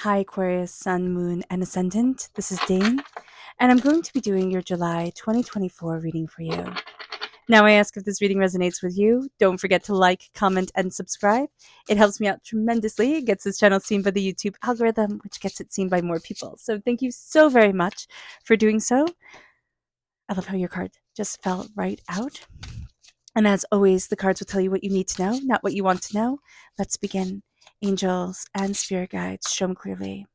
Hi, Aquarius, Sun, Moon, and Ascendant. This is Dane, and I'm going to be doing your July 2024 reading for you. Now, I ask if this reading resonates with you. Don't forget to like, comment, and subscribe. It helps me out tremendously. It gets this channel seen by the YouTube algorithm, which gets it seen by more people. So, thank you so very much for doing so. I love how your card just fell right out. And as always, the cards will tell you what you need to know, not what you want to know. Let's begin. Angels and spirit guides, show me clearly.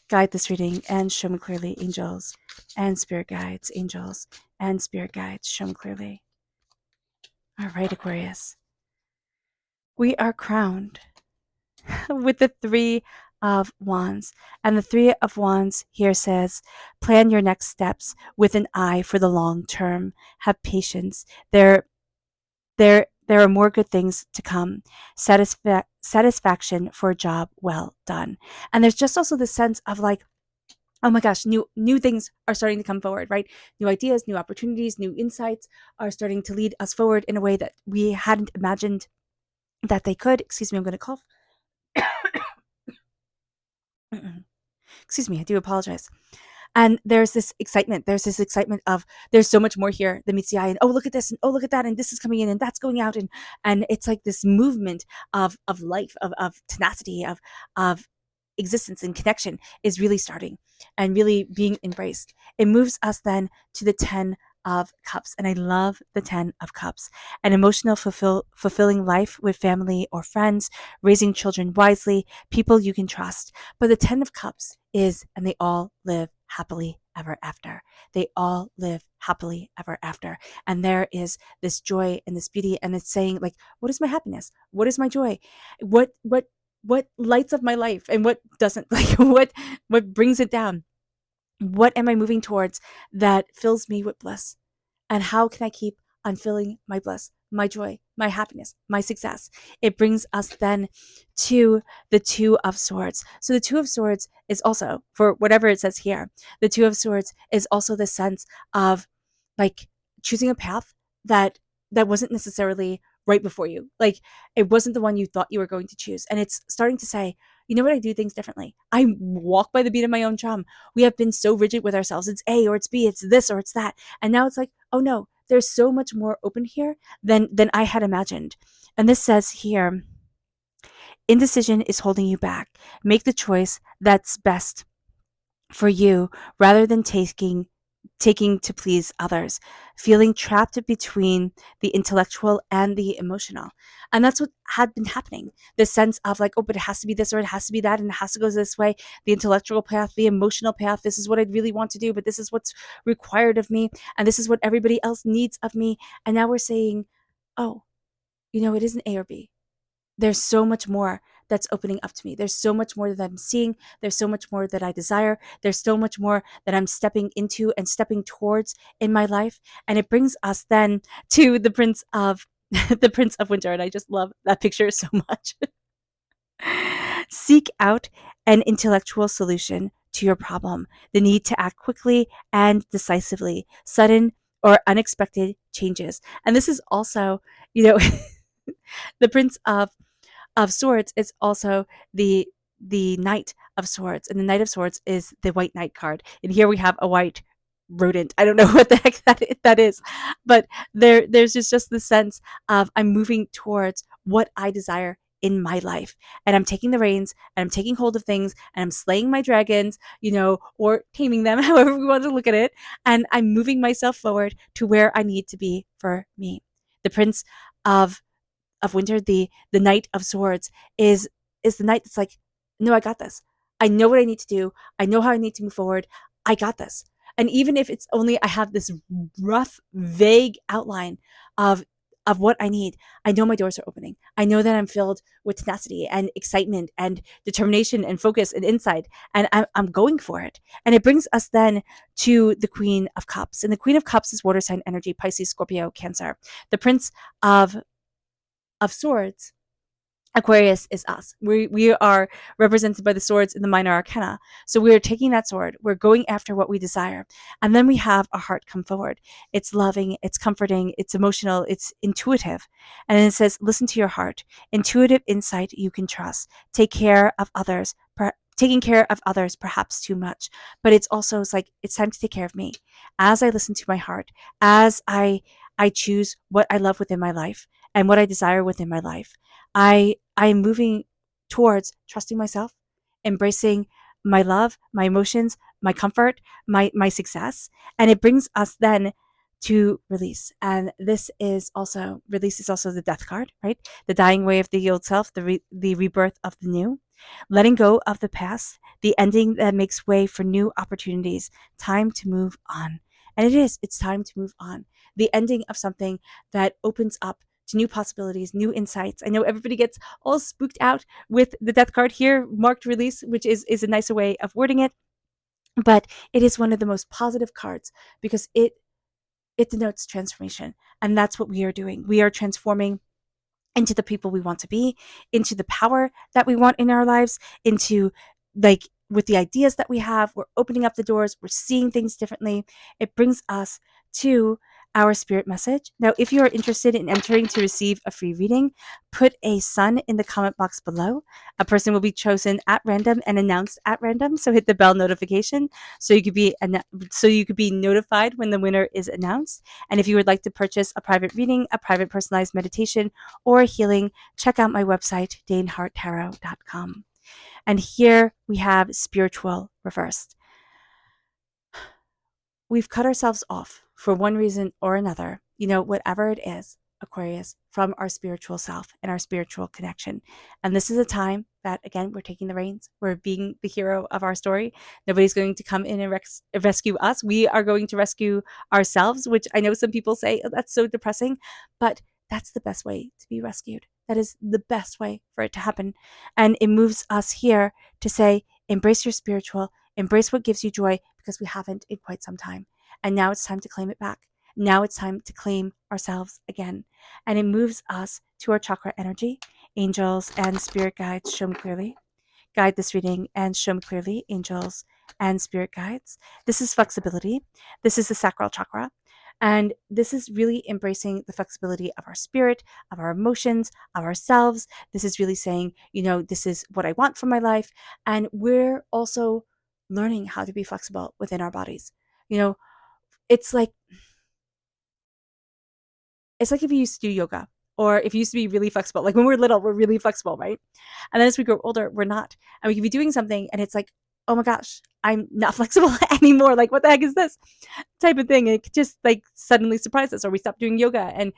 Guide this reading and show me clearly, angels and spirit guides, angels and spirit guides, show me clearly. All right, Aquarius. We are crowned with the Three of Wands. And the Three of Wands here says, plan your next steps with an eye for the long term. Have patience. There are more good things to come. Satisfaction for a job well done. And there's just also the sense of like, oh my gosh, new things are starting to come forward, right? New ideas, new opportunities, new insights are starting to lead us forward in a way that we hadn't imagined that they could. Excuse me, I'm going to cough. Excuse me, I do apologize. And there's this excitement. There's this excitement of there's so much more here that meets the eye. And oh, look at this, and oh, look at that, and this is coming in, and that's going out, and it's like this movement of life, of tenacity, of existence and connection is really starting and really being embraced. It moves us then to the 10 of Cups. And I love the 10 of Cups. An emotional, fulfilling life with family or friends, raising children wisely, people you can trust. But the 10 of Cups is, and they all live happily ever after. They all live happily ever after. And there is this joy and this beauty. And it's saying, like, what is my happiness? What is my joy? What lights up my life and what doesn't? Like, what brings it down? What am I moving towards that fills me with bliss? And how can I keep on filling my bliss, my joy, my happiness, my success? It brings us then to the Two of Swords. So the Two of Swords is also, for whatever it says here, the Two of Swords is also the sense of like choosing a path that wasn't necessarily right before you. Like it wasn't the one you thought you were going to choose. And it's starting to say, you know what, I do things differently. I walk by the beat of my own drum. We have been so rigid with ourselves. It's A or it's B, it's this or it's that. And now it's like, oh no, there's so much more open here than I had imagined. And this says here, indecision is holding you back. Make the choice that's best for you rather than taking to please others, feeling trapped between the intellectual and the emotional. And that's what had been happening. The sense of like, oh, but it has to be this or it has to be that and it has to go this way. The intellectual path, the emotional path, this is what I really want to do, but this is what's required of me. And this is what everybody else needs of me. And now we're saying, oh, it isn't A or B. There's so much more that's opening up to me. There's so much more that I'm seeing. There's so much more that I desire. There's so much more that I'm stepping into and stepping towards in my life. And it brings us then to the Prince of the Prince of Winter. And I just love that picture so much. Seek out an intellectual solution to your problem. The need to act quickly and decisively. Sudden or unexpected changes. And this is also, the Prince of Swords is also the Knight of Swords, and the Knight of Swords is the White Knight card. And here we have a white rodent. I don't know what the heck that is, but there's just the sense of I'm moving towards what I desire in my life, and I'm taking the reins and I'm taking hold of things and I'm slaying my dragons, or taming them, however we want to look at it, and I'm moving myself forward to where I need to be for me. The Prince of Winter, the Knight of Swords, is the knight that's like, no, I got this. I know what I need to do. I know how I need to move forward. I got this. And even if it's only I have this rough, vague outline of what I need, I know my doors are opening. I know that I'm filled with tenacity and excitement and determination and focus and insight, and I'm going for it. And it brings us then to the Queen of Cups. And the Queen of Cups is water sign energy, Pisces, Scorpio, Cancer. The Prince of Swords Aquarius is us. We are represented by the swords in the minor arcana. So we are taking that sword, we're going after what we desire. And then we have our heart come forward. It's loving, it's comforting, it's emotional, it's intuitive. And then it says, listen to your heart. Intuitive insight you can trust. Take care of others. Taking care of others perhaps too much, but it's like it's time to take care of me as I listen to my heart, as I choose what I love within my life and what I desire within my life. I am moving towards trusting myself, embracing my love, my emotions, my comfort, my success, and it brings us then to release. And this is also release is also the death card, right? The dying away of the old self, the rebirth of the new, letting go of the past, the ending that makes way for new opportunities. Time to move on. And it's time to move on. The ending of something that opens up to new possibilities, new insights. I know everybody gets all spooked out with the death card here, marked release, which is a nicer way of wording it. But it is one of the most positive cards because it denotes transformation. And that's what we are doing. We are transforming into the people we want to be, into the power that we want in our lives, into like with the ideas that we have, we're opening up the doors, we're seeing things differently. It brings us to our spirit message. Now, if you are interested in entering to receive a free reading, put a sun in the comment box below. A person will be chosen at random and announced at random. So hit the bell notification so you could be notified when the winner is announced. And if you would like to purchase a private reading, a private personalized meditation, or healing, check out my website, daneharttarot.com. And here we have spiritual reversed. We've cut ourselves off for one reason or another, whatever it is, Aquarius, from our spiritual self and our spiritual connection. And this is a time that, again, we're taking the reins. We're being the hero of our story. Nobody's going to come in and rescue us. We are going to rescue ourselves, which I know some people say, oh, that's so depressing, but that's the best way to be rescued. That is the best way for it to happen. And it moves us here to say, embrace your spiritual, embrace what gives you joy, because we haven't in quite some time. And now it's time to claim it back. Now it's time to claim ourselves again. And it moves us to our chakra energy. Angels and spirit guides, show me clearly. Guide this reading and show me clearly, angels and spirit guides. This is flexibility. This is the sacral chakra. And this is really embracing the flexibility of our spirit, of our emotions, of ourselves. This is really saying, this is what I want from my life. And we're also learning how to be flexible within our bodies. It's like if you used to do yoga, or if you used to be really flexible. Like when we're little, we're really flexible, right? And then as we grow older, we're not. And we can be doing something and it's like, oh my gosh, I'm not flexible anymore. Like, what the heck is this type of thing? And it could just like suddenly surprise us, or we stop doing yoga and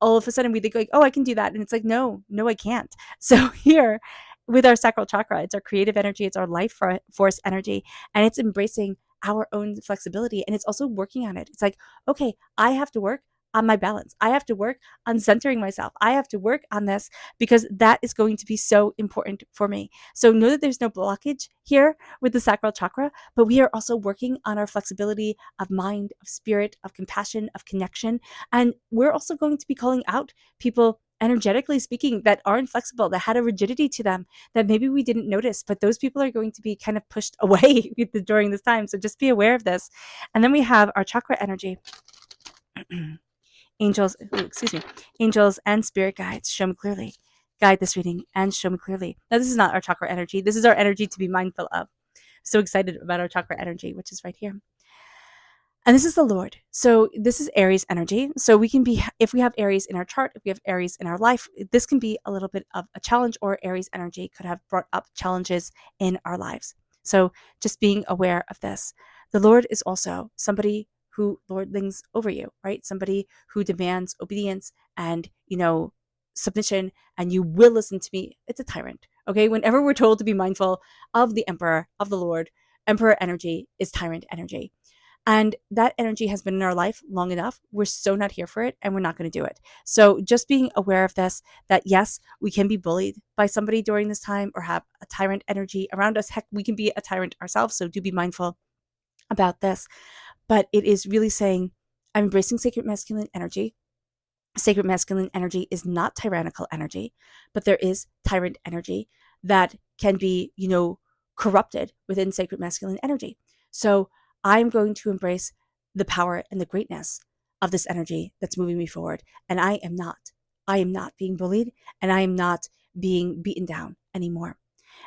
all of a sudden we think like, oh, I can do that. And it's like, no, I can't. So here with our sacral chakra, it's our creative energy, it's our life force energy, and it's embracing our own flexibility. And it's also working on it. It's like, okay, I have to work on my balance. I have to work on centering myself. I have to work on this because that is going to be so important for me. So know that there's no blockage here with the sacral chakra, but we are also working on our flexibility of mind, of spirit, of compassion, of connection. And we're also going to be calling out people, energetically speaking, that aren't flexible, that had a rigidity to them that maybe we didn't notice, but those people are going to be kind of pushed away during this time. So just be aware of this. And then we have our chakra energy. Angels and spirit guides, show me clearly. Guide this reading and show me clearly. Now, this is not our chakra energy. This is our energy to be mindful of. So excited about our chakra energy, which is right here. And this is the Lord. So this is Aries energy. So we can be, if we have Aries in our chart, if we have Aries in our life, this can be a little bit of a challenge, or Aries energy could have brought up challenges in our lives. So just being aware of this. The Lord is also somebody who lordlings over you, right? Somebody who demands obedience and, submission, and you will listen to me. It's a tyrant. Okay. Whenever we're told to be mindful of the emperor, of the Lord, emperor energy is tyrant energy. And that energy has been in our life long enough. We're so not here for it, and we're not going to do it. So just being aware of this, that yes, we can be bullied by somebody during this time or have a tyrant energy around us. Heck, we can be a tyrant ourselves. So do be mindful about this. But it is really saying, I'm embracing sacred masculine energy. Sacred masculine energy is not tyrannical energy, but there is tyrant energy that can be, corrupted within sacred masculine energy. So I'm going to embrace the power and the greatness of this energy that's moving me forward. And I am not. I am not being bullied, and I am not being beaten down anymore.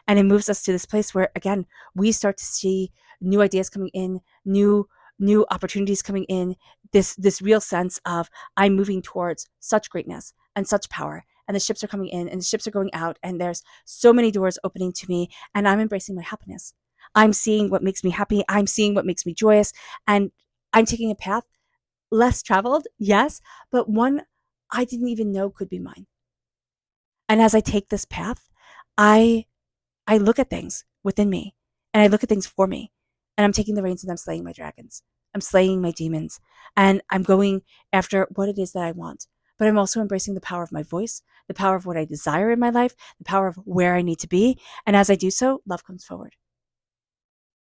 And it moves us to this place where, again, we start to see new ideas coming in, new opportunities coming in, this real sense of I'm moving towards such greatness and such power, and the ships are coming in and the ships are going out, and there's so many doors opening to me, and I'm embracing my happiness. I'm seeing what makes me happy, I'm seeing what makes me joyous, and I'm taking a path less traveled, yes, but one I didn't even know could be mine. And as I take this path, I I look at things within me, and I look at things for me, and I'm taking the reins and I'm slaying my dragons. I'm slaying my demons, and I'm going after what it is that I want. But I'm also embracing the power of my voice, the power of what I desire in my life, the power of where I need to be. And as I do so, love comes forward.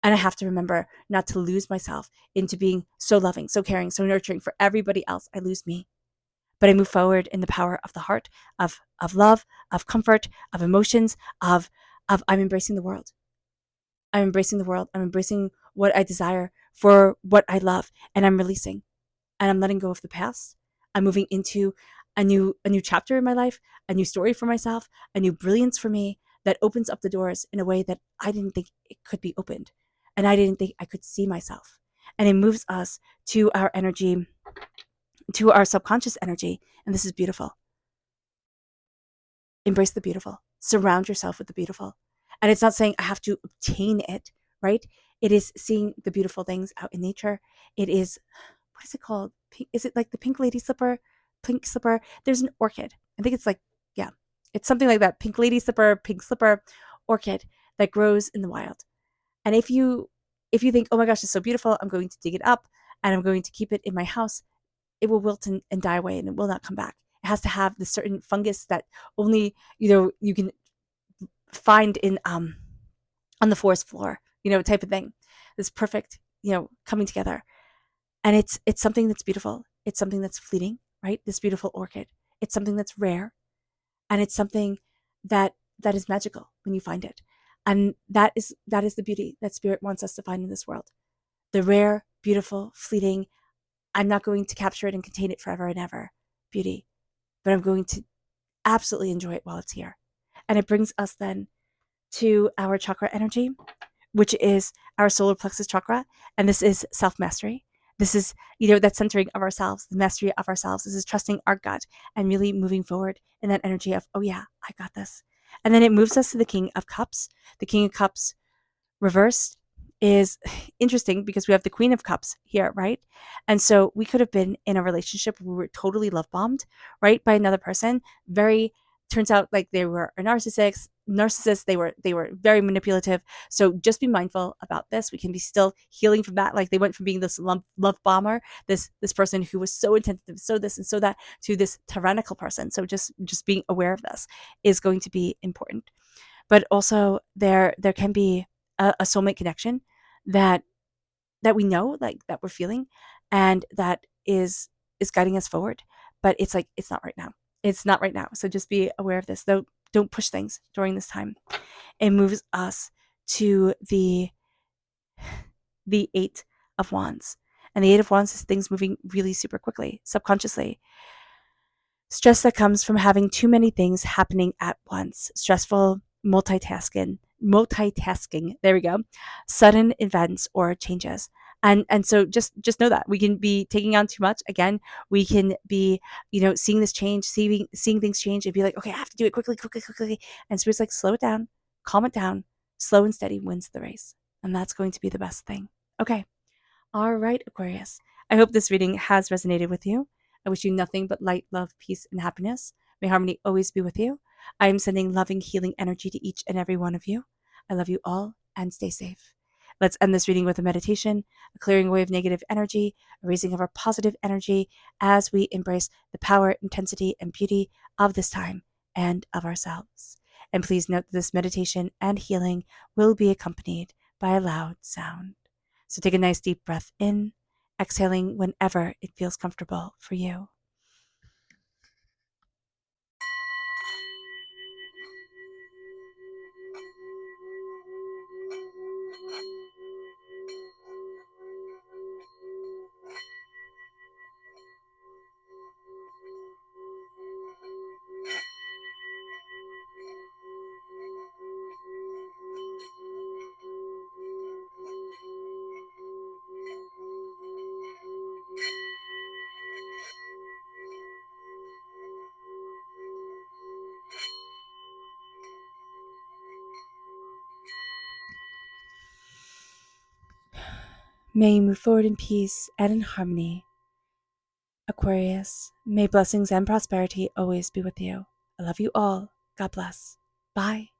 And I have to remember not to lose myself into being so loving, so caring, so nurturing for everybody else. I lose me. But I move forward in the power of the heart, of love, of comfort, of emotions, of I'm embracing the world. I'm embracing the world. I'm embracing what I desire for what I love, and I'm releasing, and I'm letting go of the past. I'm moving into a new chapter in my life, a new story for myself, a new brilliance for me that opens up the doors in a way that I didn't think it could be opened, and I didn't think I could see myself. And it moves us to our energy, to our subconscious energy, and this is beautiful. Embrace the beautiful. Surround yourself with the beautiful. And it's not saying I have to obtain it, right? It is seeing the beautiful things out in nature. It is, what is it called? Is it like the pink lady slipper? Pink slipper? There's an orchid. I think it's like, yeah, it's something like that. Pink lady slipper, pink slipper, orchid that grows in the wild. And if you think, oh my gosh, it's so beautiful, I'm going to dig it up and I'm going to keep it in my house, it will wilt and die away and it will not come back. It has to have this certain fungus that only you can find in on the forest floor, type of thing. This perfect, coming together. And it's something that's beautiful. It's something that's fleeting, right? This beautiful orchid. It's something that's rare, and it's something that is magical when you find it. And that is the beauty that spirit wants us to find in this world. The rare, beautiful, fleeting, I'm not going to capture it and contain it forever and ever beauty, but I'm going to absolutely enjoy it while it's here. And it brings us then to our chakra energy, which is our solar plexus chakra. And this is self mastery. This is, that centering of ourselves, the mastery of ourselves. This is trusting our gut and really moving forward in that energy of, oh yeah, I got this. And then it moves us to the King of Cups. The King of Cups reversed is interesting because we have the Queen of Cups here, right? And so we could have been in a relationship where we were totally love bombed, right, by another person. Very turns out like they were a narcissist. They were very manipulative. So just be mindful about this. We can be still healing from that. Like they went from being this love bomber, this person who was so intensive, so this and so that, to this tyrannical person. So just being aware of this is going to be important. But also there can be a soulmate connection that we know, like that we're feeling, and that is guiding us forward. But it's like it's not right now. It's not right now. So just be aware of this. Though don't push things during this time. It moves us to the 8 of Wands. And the 8 of Wands is things moving really super quickly, subconsciously. Stress that comes from having too many things happening at once. Stressful multitasking. There we go. Sudden events or changes. And so just know that we can be taking on too much. Again, we can be, seeing this change, seeing things change and be like, okay, I have to do it quickly, quickly, quickly. And Spirit's like, slow it down, calm it down. Slow and steady wins the race. And that's going to be the best thing. Okay. All right, Aquarius. I hope this reading has resonated with you. I wish you nothing but light, love, peace, and happiness. May harmony always be with you. I am sending loving, healing energy to each and every one of you. I love you all and stay safe. Let's end this reading with a meditation, a clearing away of negative energy, a raising of our positive energy as we embrace the power, intensity, and beauty of this time and of ourselves. And please note that this meditation and healing will be accompanied by a loud sound. So take a nice deep breath in, exhaling whenever it feels comfortable for you. May you move forward in peace and in harmony. Aquarius, may blessings and prosperity always be with you. I love you all. God bless. Bye.